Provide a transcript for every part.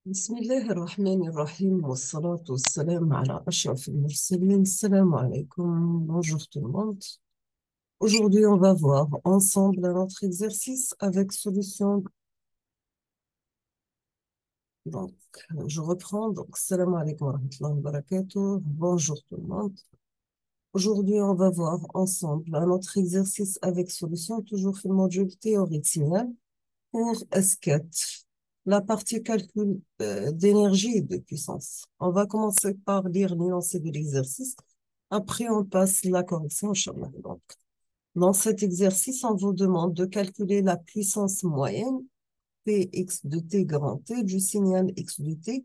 بسم الله الرحمن الرحيم والصلاة والسلام على أشرف المرسلين. Salam alaikum. Bonjour tout le monde. Aujourd'hui, on va voir ensemble notre exercice avec solution. Donc, je reprends. Donc, salam alaikum wa rahmatullahi wa barakatuh. Bonjour tout le monde. Aujourd'hui, on va voir ensemble un autre exercice avec solution, toujours fait le module théorique signal pour S4, la partie calcul d'énergie et de puissance. On va commencer par lire l'énoncé de l'exercice. Après, on passe la correction, Inch'Allah. Donc, dans cet exercice, on vous demande de calculer la puissance moyenne, Px de t grand T, du signal x de t,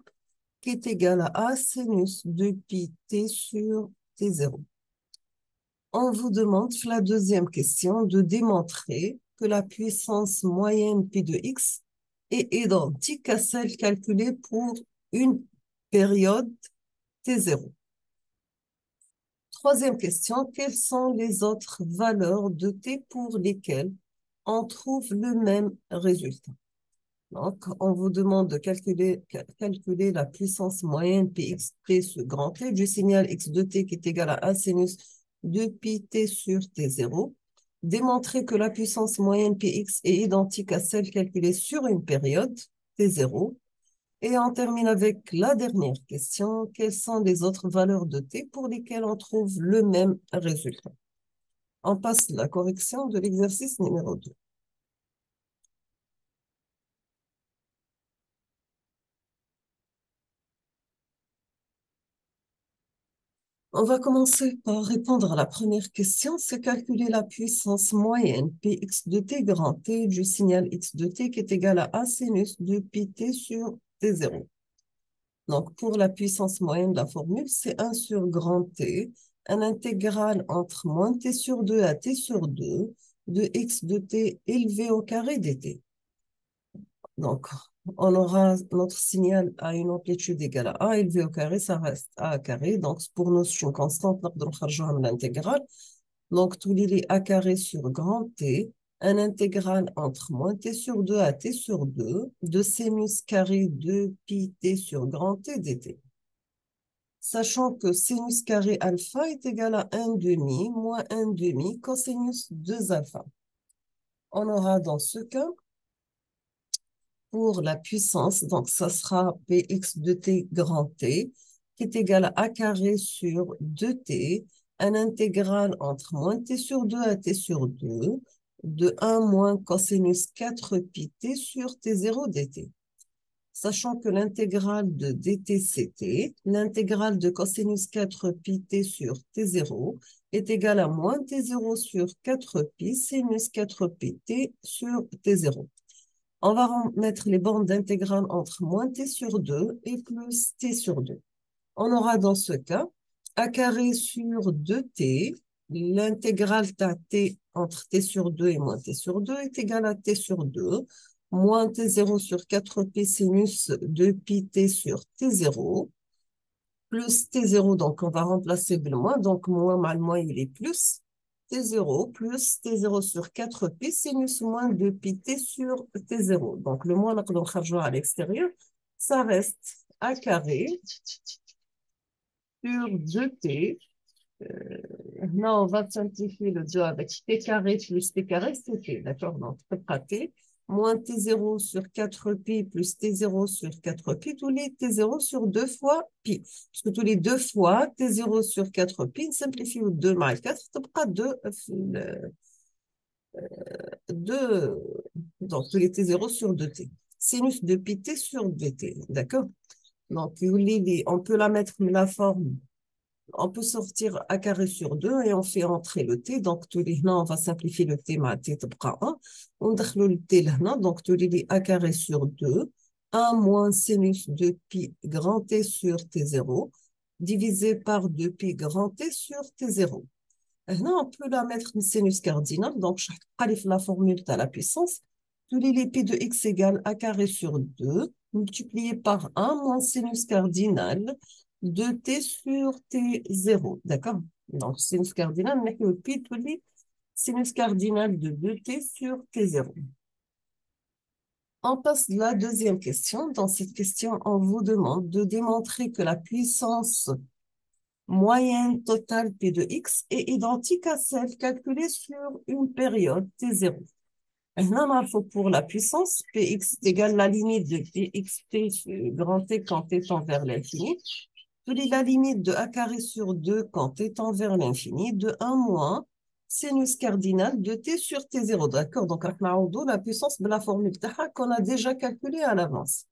qui est égal à A sinus de pi t sur t0. On vous demande, la deuxième question, de démontrer que la puissance moyenne P de x est identique à celle calculée pour une période T0. Troisième question, quelles sont les autres valeurs de T pour lesquelles on trouve le même résultat? Donc, on vous demande de calculer la puissance moyenne Px T sur grand T du signal x de t qui est égal à 1 sinus de pi t sur t0. Démontrer que la puissance moyenne Px est identique à celle calculée sur une période t0. Et on termine avec la dernière question. Quelles sont les autres valeurs de t pour lesquelles on trouve le même résultat? On passe la correction de l'exercice numéro 2. On va commencer par répondre à la première question, c'est calculer la puissance moyenne Px de t grand T du signal x de t qui est égal à A sinus de pi t sur t0. Donc, pour la puissance moyenne de la formule, c'est 1 sur grand T, un intégral entre moins t sur 2 à t sur 2 de x de t élevé au carré dt. Donc, on aura notre signal à une amplitude égale à A élevé au carré, ça reste A carré. Donc, pour nous, c'est une constante, nous avons l'intégrale. Donc, tout est A carré sur grand T, un intégral entre moins T sur 2 à T sur 2 de sinus carré de pi T sur grand T dt. Sachant que sinus carré alpha est égal à 1 demi moins 1 demi cosinus 2 alpha. On aura dans ce cas pour la puissance, donc ça sera Px de t grand T, qui est égal à A carré sur 2t, un intégral entre moins t sur 2 à t sur 2, de 1 moins cosinus 4 pi t sur t0 dt. Sachant que l'intégrale de dt c'est t, l'intégrale de cosinus 4 pi t sur t0 est égale à moins t0 sur 4 pi sinus 4 pi t sur t0. On va mettre les bornes d'intégrale entre moins t sur 2 et plus t sur 2. On aura dans ce cas a carré sur 2t, l'intégrale t entre t sur 2 et moins t sur 2 est égale à t sur 2, moins t0 sur 4p sinus de pi t sur t0, plus t0, donc on va remplacer le moins, donc moins mal moins il est plus, t0 plus t0 sur 4p sinus moins de pi t sur t0. Donc le moins, on va à l'extérieur, ça reste a carré sur 2t. Là, on va simplifier le 2 avec t carré plus t carré, c'est t, d'accord? Donc, t, moins t0 sur 4pi plus t0 sur 4pi, tous les t0 sur 2 fois pi. Parce que tous les 2 fois t0 sur 4pi, simplifie au 2 mal 4, ça fera 2, 2, donc tous les t0 sur 2t. Sinus de pi t sur 2t, d'accord? Donc, on peut la mettre dans la forme. On peut sortir a carré sur 2 et on fait entrer le t. Donc, tous les on va simplifier le t, ma t تبقى 1. On دخلوا le t là, donc tous les a carré sur 2. 1 moins sinus de pi grand t sur t0 divisé par 2 pi grand t sur t0. Là, on peut la mettre en sinus cardinal. Donc, je vais la formule de la puissance. Tous les pi de x égale a carré sur 2 multiplié par 1 moins sinus cardinal de t sur t0. D'accord? Donc, sinus cardinal, on a le pi tous les sinus cardinal de 2t sur t0. On passe à la deuxième question. Dans cette question, on vous demande de démontrer que la puissance moyenne totale P de x est identique à celle calculée sur une période T0. Maintenant, il faut pour la puissance, Px est égal à la limite de Pxt grand T quand t tend vers l'infini, plus la limite de a carré sur 2 quand t tend vers l'infini, de 1 moins sinus cardinal de t sur t0. D'accord? Donc, la puissance de la formule qu'on a déjà calculée à l'avance.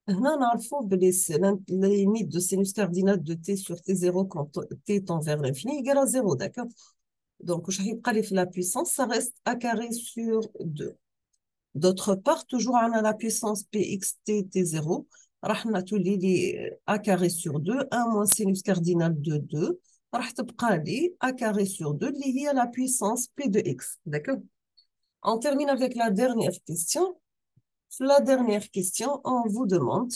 Maintenant, il faut la limite de sinus cardinal de t sur t0 quand t tend vers l'infini égale à 0. D'accord? Donc, la puissance, ça reste a carré sur 2. D'autre part, toujours on a la puissance pxt t0. راح نتولي لي a carré sur 2, 1 moins sinus cardinal de 2. راح تبقى لي a carré sur 2 اللي هي la puissance p de x. D'accord? On termine avec la dernière question. La dernière question, on vous demande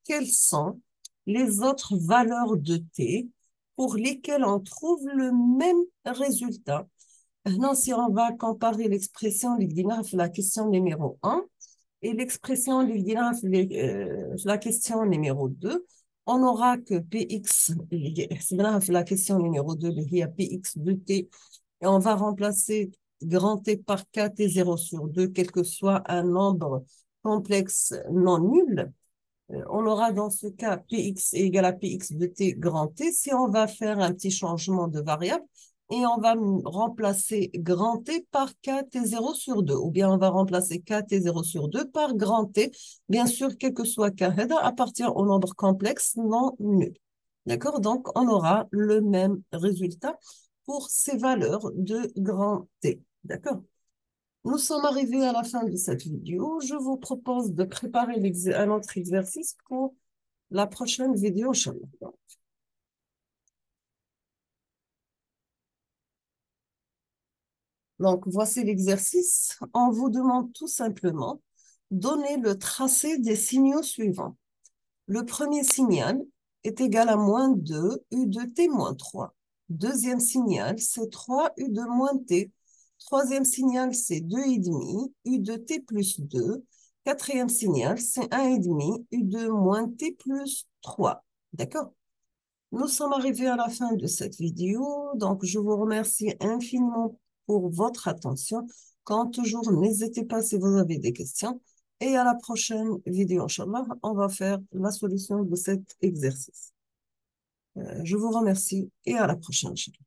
quelles sont les autres valeurs de t pour lesquelles on trouve le même résultat. Non, si on va comparer l'expression la question numéro 1 et l'expression la question numéro 2, on aura que Px, la question numéro 2, il y a Px de t, et on va remplacer grand T par kt0 sur 2, quel que soit un nombre complexe non nul. On aura dans ce cas Px est égal à Px de t grand T. Si on va faire un petit changement de variable, et on va remplacer grand T par kt0 sur 2, ou bien on va remplacer kt0 sur 2 par grand T. Bien sûr, quel que soit k, appartient au nombre complexe non nul. D'accord? Donc, on aura le même résultat pour ces valeurs de grand T. D'accord? Nous sommes arrivés à la fin de cette vidéo. Je vous propose de préparer un autre exercice pour la prochaine vidéo, Inch'Allah. Donc, voici l'exercice. On vous demande tout simplement donner le tracé des signaux suivants. Le premier signal est égal à moins 2, U de T moins 3. Deuxième signal, c'est 3 U de moins T. Troisième signal, c'est 2,5, U de T plus 2. Quatrième signal, c'est 1,5, U de moins T plus 3. D'accord? Nous sommes arrivés à la fin de cette vidéo, donc je vous remercie infiniment pour votre attention. Comme toujours, n'hésitez pas si vous avez des questions. Et à la prochaine vidéo, Inch'Allah, on va faire la solution de cet exercice. Je vous remercie et à la prochaine, Inch'Allah.